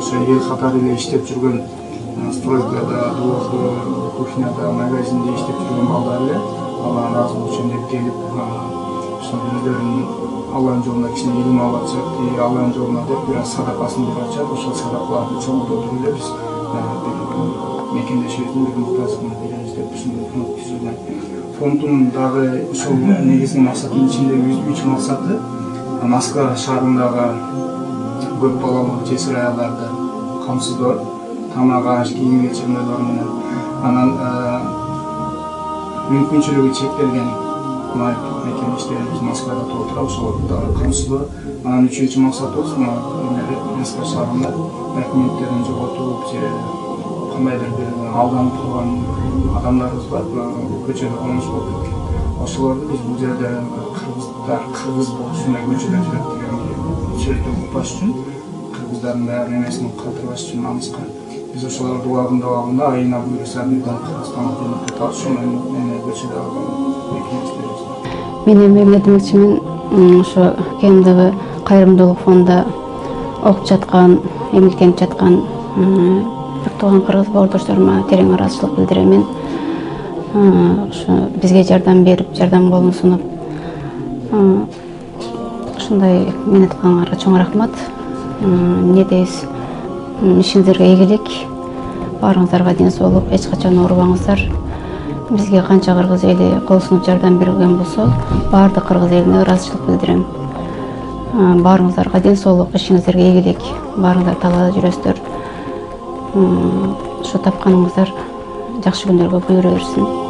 ошо эл катары эле иштеп жүргөн стройкада, дворда, кухняда, магазинде иштеп жүргөн балдар эле Аллага ыраазы үчүн деп келип, ошо өздөрүнүн Алланын жолуна кичине илим алып атышат, Алланын жолуна деп бир аз садакасын берип атышат. Ошол садакаларды чоңойтуп эле биз мекендешибиздин бир нуктасына беребиз деп ушундай фонд түзүлгөн. Фонддун дагы ошол негизги максатынын ичиндеги 3 максаты Москва шаарындагы көп балалуу жесир аялдарды камсыздоо, тамак аш, кийим кечирмелер менен анан мүмкүнчүлүгү чектелген мекендештерибиз Москвада отурат, ошолорду дагы камсыздоо. Анан үчүнчү максат болсо Москва шаарында документтерин жоготуп же кандайдыр бир алданып турган адамдарыбыз бар, көчөдө комуш болуп кеткен. Ошолорду биз бул жерде кыргыз болуп ушундай көчөдө жүрөт деген сөздү укпаш үчүн, кыргыздардын баары эмесин калтырбаш үчүн намыска биз ошолорду убагында айына буюрса бирден Кыргызстанга жөнөтүп алып, ошол менен көчөдө мекендештерибиз. Мен эми демекчимин, ошо КМДБ кайрымдуулук фондунда окуп жаткан, эмгектенип жаткан бир тууган кыргыз бауырдошторума терең ыраазычылык билдирем. Ошо бизге жардам берип, жардам колун сунуп, ушундай менет кылгандарга чоң рахмат. Эмне дейбиз? Ишиңизерге ийгилик, баарыңыздарга ден соолук, эч качан оорубаңыздар. Бизге канча кыргыз эли кол сунуп жардам берген болсо, баардык кыргыз элине ыраазычылык билдирем. Баарыңыздарга ден соолук, ишиңиздерге ийгилик, баарыңыздар талаада жүрөсүздөр. Ошо тапканыңыздар жакшы күндөргө буюра берсин.